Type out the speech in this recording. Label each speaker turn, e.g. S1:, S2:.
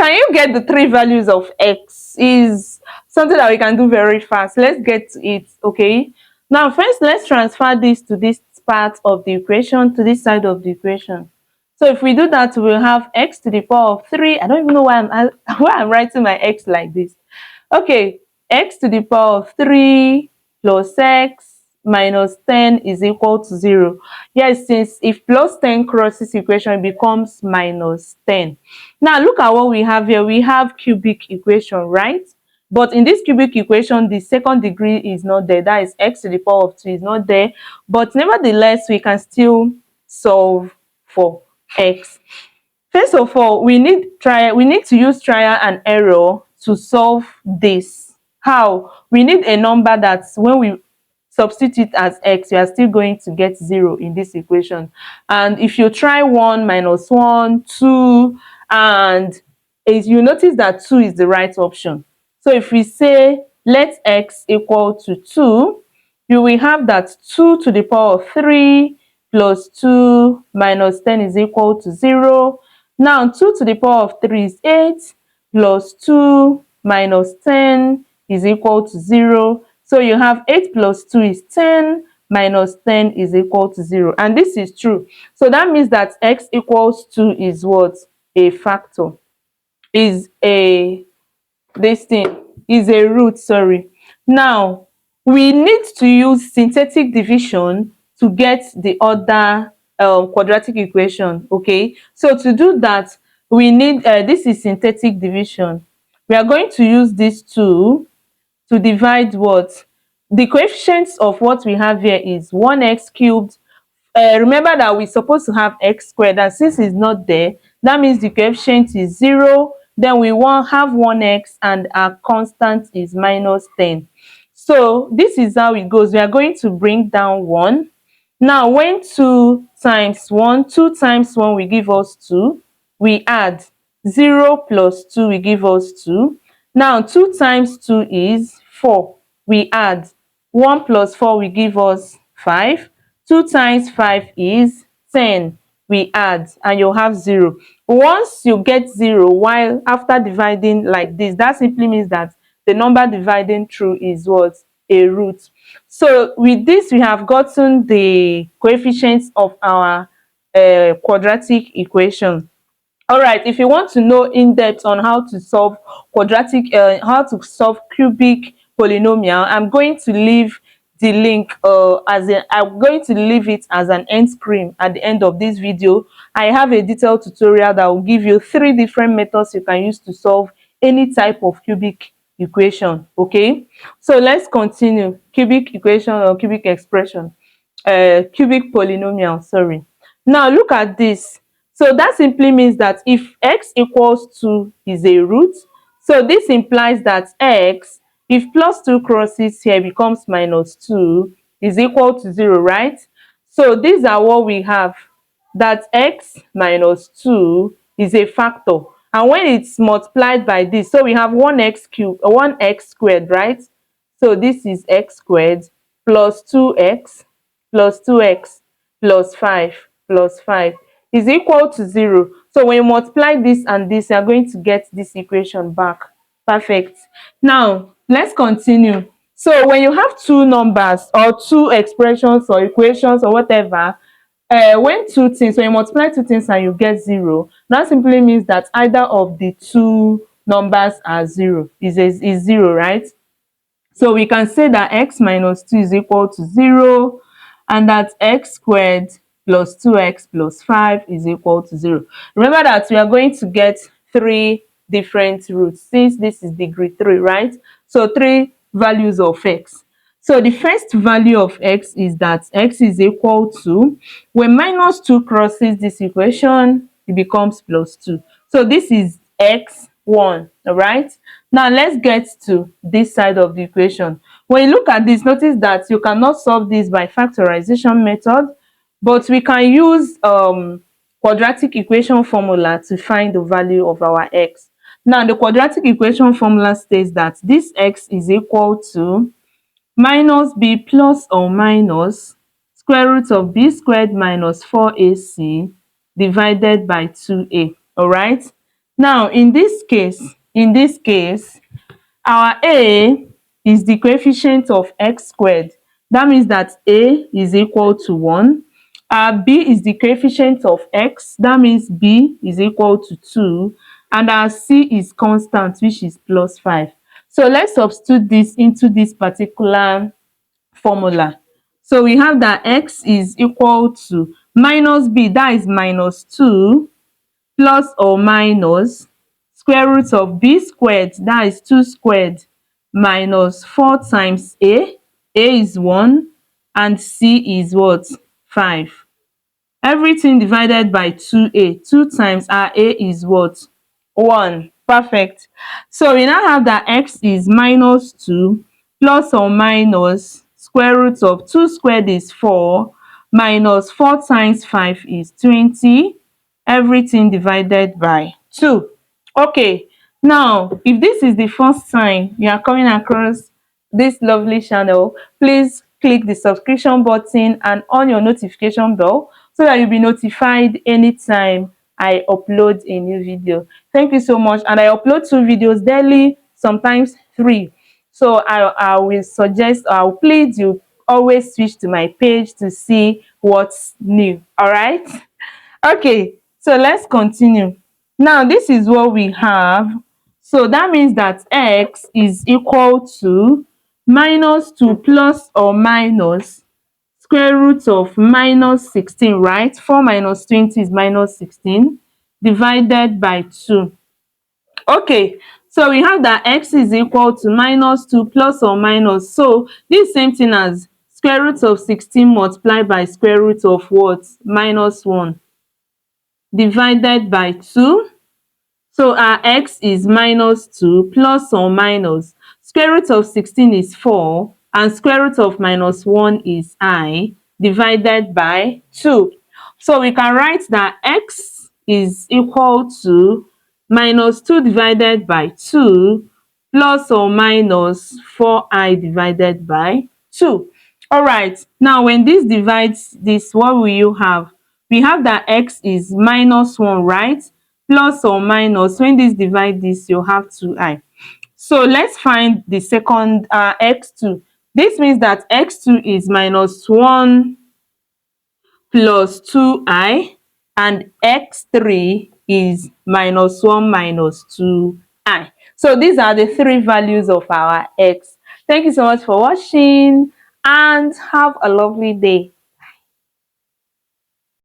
S1: can you get the three values of x? Is something that we can do very fast. Let's get to it. Okay, now first let's transfer this to this part of the equation, to this side of the equation. So if we do that, we'll have x to the power of 3. I don't even know why I'm writing my x like this. Okay, x to the power of 3 plus x minus 10 is equal to 0. Yes, since if plus 10 crosses equation, it becomes minus 10. Now look at what we have here. We have cubic equation, right? But in this cubic equation, the second degree is not there. That is x to the power of 2 is not there. But nevertheless, we can still solve for x. First of all, we need to use trial and error to solve this. How? We need a number that when we substitute as x, we are still going to get 0 in this equation. And if you try 1 minus 1, 2, and as you notice that 2 is the right option. So if we say let x equal to 2, you will have that 2 to the power of 3 plus 2 minus 10 is equal to 0. Now 2 to the power of 3 is 8 plus 2 minus 10 is equal to 0. So you have 8 plus 2 is 10 minus 10 is equal to 0. And this is true. So that means that x equals 2 is what? A factor. Is a root, sorry. Now we need to use synthetic division to get the other quadratic equation. Okay, so to do that, we need this is synthetic division. We are going to use this tool to divide what? The coefficients of what we have here is 1x cubed. Remember that we're supposed to have x squared, and since it's not there, that means the coefficient is 0. Then we want have 1x and our constant is minus 10. So this is how it goes. We are going to bring down 1. Now when 2 times 1, 2 times 1 will give us 2. We add 0 plus 2 will give us 2. Now 2 times 2 is 4. We add 1 plus 4 will give us 5. 2 times 5 is 10. We add and you'll have 0. Once you get 0 while after dividing like this, that simply means that the number dividing through is what? A root. So with this, we have gotten the coefficients of our quadratic equation. All right, if you want to know in depth on how to solve cubic polynomial, I'm going to leave the link I'm going to leave it as an end screen at the end of this video. I have a detailed tutorial that will give you 3 different methods you can use to solve any type of cubic equation. Okay, so let's continue. Cubic equation or cubic expression, cubic polynomial, sorry. Now look at this. So that simply means that if x equals 2 is a root, so this implies that x, if plus 2 crosses here, becomes minus 2 is equal to 0, right? So these are what we have, that x minus 2 is a factor. And when it's multiplied by this, so we have 1x cubed or 1x squared, right? So this is x squared plus 2x plus 2x plus 5 plus 5 is equal to 0. So when you multiply this and this, you are going to get this equation back. Perfect. Now let's continue. So when you have two numbers or two expressions or equations or whatever, when you multiply two things and you get 0, that simply means that either of the two numbers are 0, is 0, right? So we can say that x minus 2 is equal to 0, and that x squared plus 2x plus 5 is equal to 0. Remember that we are going to get 3 different roots since this is degree 3, right? So 3 values of x. So the first value of x is that x is equal to, when minus 2 crosses this equation, it becomes plus 2. So this is x1, all right? Now let's get to this side of the equation. When you look at this, notice that you cannot solve this by factorization method, but we can use quadratic equation formula to find the value of our x. Now the quadratic equation formula states that this x is equal to minus b plus or minus square root of b squared minus 4ac divided by 2a. All right, Now in this case, our a is the coefficient of x squared. That means that a is equal to 1. Our b is the coefficient of x. That means b is equal to 2. And our c is constant, which is plus 5. So let's substitute this into this particular formula. So we have that x is equal to minus b, that is minus 2, plus or minus square root of b squared, that is 2 squared, minus 4 times a is 1, and c is what? 5. Everything divided by 2a. 2 times our a is what? 1. Perfect. So we now have that x is minus 2 plus or minus square root of 2 squared is 4, minus 4 times 5 is 20. Everything divided by 2. Okay, now if this is the first time you are coming across this lovely channel, please click the subscription button and on your notification bell so that you'll be notified anytime I upload a new video. Thank you so much. And I upload 2 videos daily, sometimes 3. So I will suggest, I'll plead you always switch to my page to see what's new. All right. Okay, so let's continue. Now this is what we have. So that means that x is equal to minus 2 plus or minus square root of minus 16, right? 4 minus 20 is minus 16, divided by 2. Okay, so we have that x is equal to minus 2 plus or minus. So this same thing as square root of 16 multiplied by square root of what? Minus 1, divided by 2. So our x is minus 2 plus or minus square root of 16 is 4, and square root of minus 1 is I, divided by 2. So we can write that x is equal to minus 2 divided by 2 plus or minus 4i divided by 2. Alright, now when this divides this, what will you have? We have that x is minus 1, right? Plus or minus, when this divide this, you have 2i. So let's find the second x2. This means that x2 is minus 1 plus 2i, and x3 is minus 1 minus 2i. So these are the 3 values of our x. Thank you so much for watching and have a lovely day.